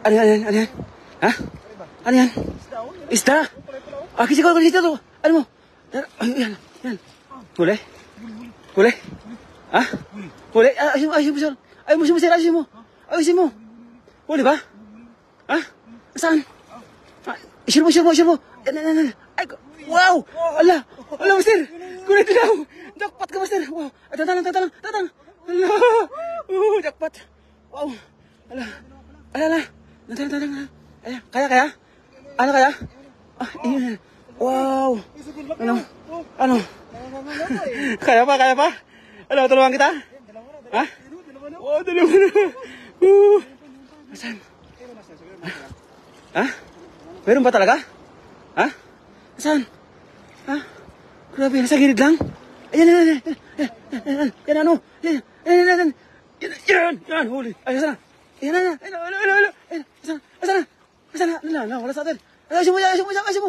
Ano yan? Ano yan? Ha? Ano yan? Isda? Ah, kasi ko isda to. Ano mo? Yan. Yan. Huli? Huli? Ha? Huli? Ayusin mo, sir. Ayusin mo, sir. Ayusin mo. Ayusin mo. Huli ba? Ha? Saan? Isir mo. Yan. Ay, wow! Ala! Ala, master! Kulit daw! Jackpot ka, master! Wow! Tatang! Ala! Jackpot! Wow! Ala! Tatang! Ay, kaya? Ano kaya? Ah, yun. Wow! Ano? Kaya pa? Ano, tulungan kita? Ha? Oh, dalawa na! Saan? Ha? Meron ba talaga? Ha? Saan? Ha? Grabe, nasa gilid lang? Ayan, ano? Yan, huli. Ay, saan na? Saan na? Wala sa atin. Ayusin mo.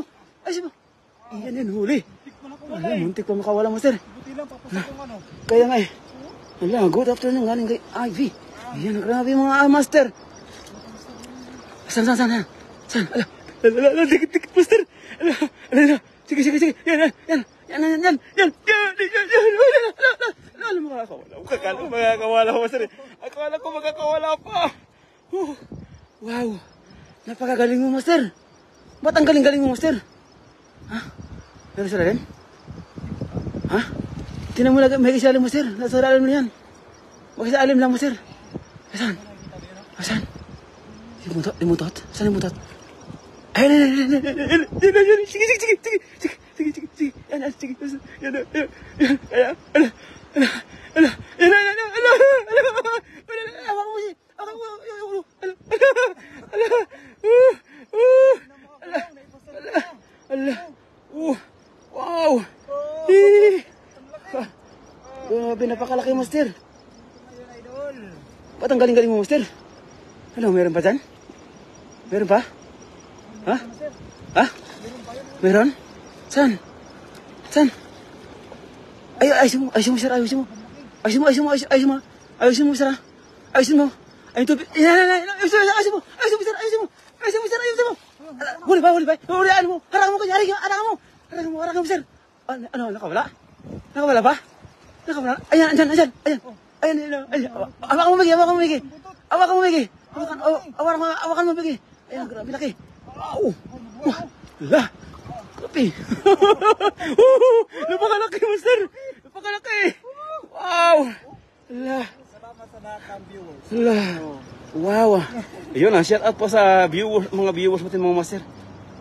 Yan, huli. Ay, muntik pa makawala mo, sir. Kaya nga eh. Ala, good afternoon, galing kay Ivy. Ayan, grabe mga master. Saan? Ala, dikit, master. Ala. Sige. Yan. Alam mo, makakawala ko, master. Akala ko makakawala pa. Wow. Napakagaling mo, master. Ba't ang galing mo, master? Ha? Pero sa lalim? Ha? Tinan mo lang, may isalim mo, sir. Nasa lalim mo yan. Mag-isalim lang mo, sir. Saan? Imutot? Saan imutot? Ayun. Sige. Yan. Wow. Grabe, napakalaki, master. Ba't ang galing mo, master? Ano, meron pa dyan? Meron pa? Ha? Meron? Saan? Ayusin mo, sir. Ayusin mo, sir. Ayusin mo. Ayun, tubig. Ayusin mo, sir. Ayusin mo. Huli ba? Ano mo? Harangan mo, sir. Ano, nakawala? Nakawala ba? Ayan. Hawakan mo, Miggy. Hawakan mo, Miggy. Ayan, grabe laki. Wow! Ala! Grabe! Napakalaki, master! Napakalaki! Wow! Ala! Salamat sa lahat ng viewers. Ala! Wow! Ayun, shout out po sa mga viewers natin, mga master.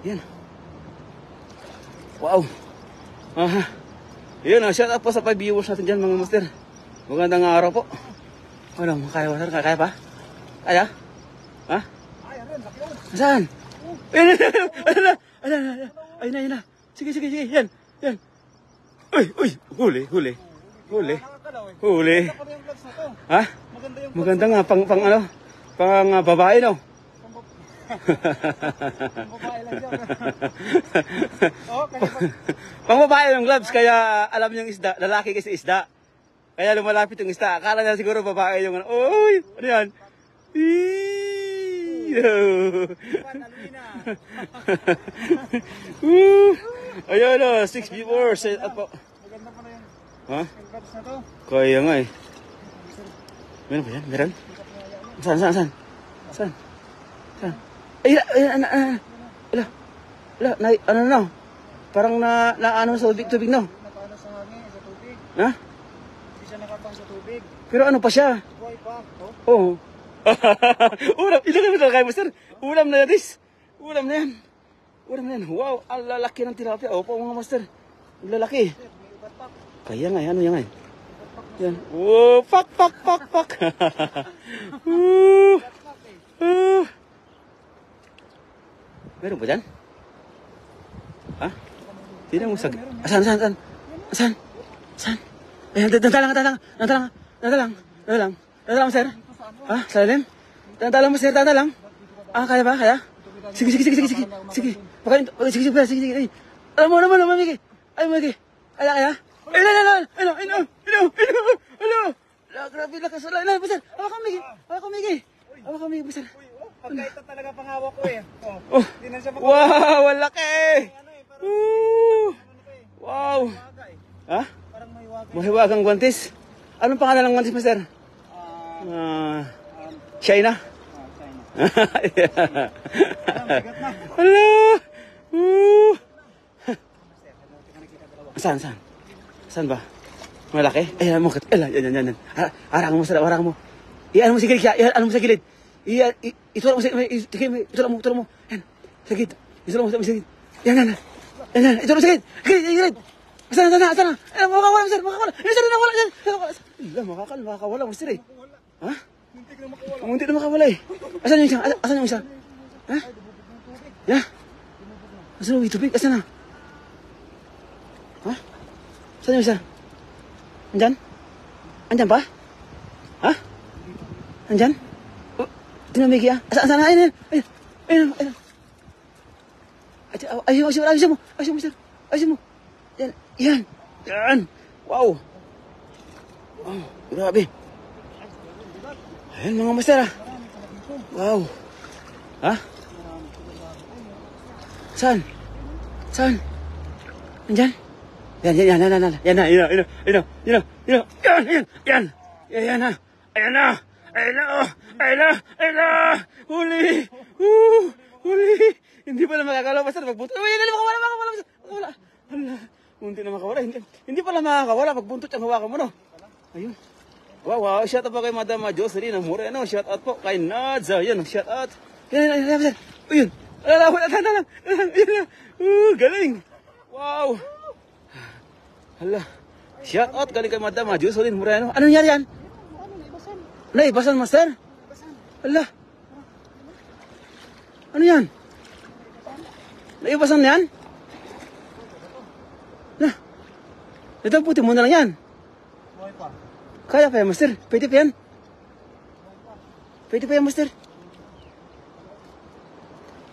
Yan. Wow! Aha. Ayun, shout out po sa 5 viewers natin dyan, mga master. Magandang araw po. Ano, kaya ba, sir? Kaya pa? Kaya? Ha? Saan? Ayun na. Sige. Yan. Uy. Huli. Ha? Maganda nga. Pang babae, no? Pang babae ng gloves, kaya alam yung isda. Lalaki kasi isda. Kaya lumalapit yung isda. Akala niya siguro babae yung ano. Uy! Ano yan? Ayan o, 6 viewers. Maganda pa na yung ha? gloves na to. Kaya nga eh. Meron ba yan? Meron? Saan? Ay, ano? Parang ano sa tubig, no? Nakano sa hangin, sa tubig. Ha? Hindi siya nakapang sa tubig. Pero ano pa siya? Buhay pa. Oo. Ulam. Ilagay mo talaga, master. Ulam na yan. Wow, ang lalaki ng tilapia. Opo, mga master. Ang lalaki. Kaya nga, ano yan. Yan. Oh, pak. Meron ba dyan? Ha? Tingnan mo saan? Saan? Ayan, dadalang, sir. Ha? Sa lalim? Dadalang mo, sir, dadalang. Ah, kaya ba? Kaya? Sige. Pakain, sige. Alam mo, Miggy. Ay, Miggy. Kaya? Ano? Grabe, lakas. Sir, hawakan, Miggy. Hawakan, Miggy, sir. Pagka ito talaga pangawak ko eh. Oh. Hindi na siya Wow, ang laki! Ano eh, parang Woo! ano pa eh. Wow! Waga eh. Ha? Parang may waga. Mahiwagang guwantes. Anong pangalan ng guwantes, Master? China? China. Parang bigat na. Hala! Woo! Saan? Saan ba? Malaki? Ayan mo. Yan. Harang mo sa harang mo. Iyan mo sa gilid. Iyan mo sa gilid. Itulak mo sa gilid. Itulak mo. Yan. Sa gilid. Itulak mo sa gilid. Yan. Itulak mo sa gilid. Gilid. Asan na? Ayan, makakawala, Master. Makakawala. Makakawala, Master eh. Ha? Muntik na makawala eh. Asan yung isa? Ha? Ya? Asan yung tubig? Asan na? Ha? Saan yung isa? Andyan? Andyan ba? Ha? Andyan? Oh, tinamigi ah. Asan na? Ayun. Ayun mo. Yan. Wow. Grabe. Ayan mga Master ah. Wow. Ha? Saan? Andyan? Yan na. Huli. Hindi pala makakawala, Master. Pagbuntot. Makakawala. Munti na makawala. Hindi pala makakawala. Pagbuntot ang hawakan mo, no? Ayun. Wow. Shout out po kay Madam Jocelyn Moreno. Shout out po kay Nads. Ayan, shout out. Yan, Master. Ayun. Ayun. Galing. Wow. Hala. Shout out galing kay Madam Jocelyn Moreno. Ano nangyari yan? Naibasan, Master? Hala. Ano yan? Naibasan na yan? Ito puti mo na lang yan. Kaya pa yan, Master? Pwede pa yan, Master?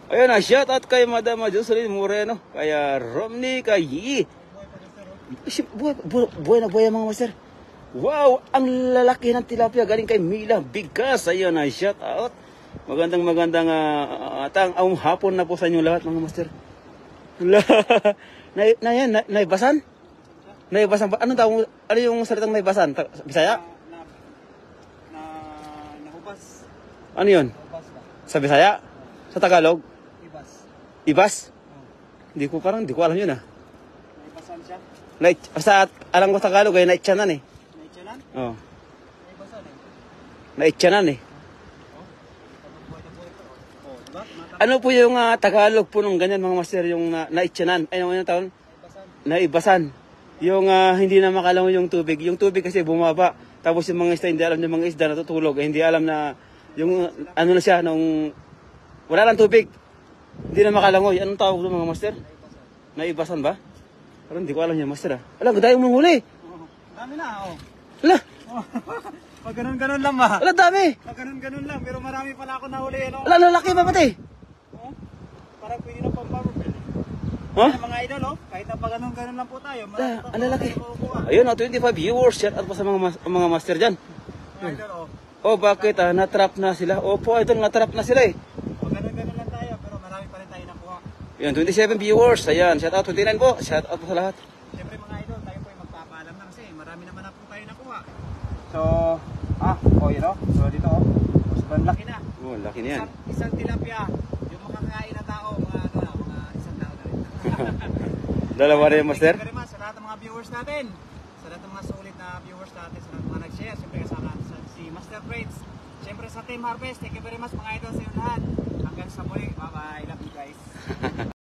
Ayun na, shout out kay Madam Jocelyn Moreno. Kaya Romney, kay Yi. Buhay na mga Master. Wow, ang lalaki ng tilapia galing kay Mila Bigas. Ayun na, shout out. Magandang hapon na po sa inyo lahat mga Master. Naibasan? Naibasan ba? Anong tawag? Ano yung salitang naibasan? Bisaya? Nahubas. Ano yun? Sa Bisaya? Sa Tagalog? Ibas? Hindi ko alam yun ah. Naibasan siya? Basta alam ko Tagalog ay naitsanan eh. Naitsanan? Oo. Naibasan eh. Naitsanan eh. Diba? Ano po yung Tagalog po nung ganyan mga Master, yung naitsanan? Ay, ano yung tawag? Naibasan. Yung hindi na makalangoy yung tubig. Yung tubig kasi bumaba. Tapos yung mga isda, hindi alam yung mga isda natutulog. Hindi alam na yung ano na siya, nung wala lang tubig. Hindi na makalangoy. Anong tawag doon mga Master? Naibasan ba? Parang hindi ko alam yung Master ah. Alam, dahil mong huli. Dami na, oh. Ala! Pag ganun lang ba? Ala, dami! Pag ganun lang, pero marami pala ako nahuli, ano? Ala, lalaki pa pati. Oh, parang pwede na pampapapil. Huh? Mga idol, oh, kahit na pag ganun lang po tayo. Ang lalaki. Ayun, 25 viewers. Shout out pa sa mga Master dyan. Mga idol, oh. Oh, bakit? Natrap na sila. Opo, idol, natrap na sila eh. Pag ganun lang tayo, pero marami pa rin tayo nakuha. Yan, 27 viewers. Ayan, shout out 29 po. Shout out po sa lahat. Siyempre mga idol, tayo po ay magpapaalam na kasi marami naman na po tayo nakuha. So, yun o. So, dito o. Sobrang laki na. Oh, laki na yan. Isang tilapia. Yung makakain na tao, mga isang tao na rin. Dalawa rin, Master. Thank you very much sa lahat ng mga viewers natin. Sa lahat ng mga sulit na viewers natin. Sa lahat ng mga nag-share. Siyempre kasama si Master Fritz. Siyempre sa Team Harvest. Thank you very much mga idol sa inyo lahat. Hanggang sa muli. Bye-bye. Love you guys.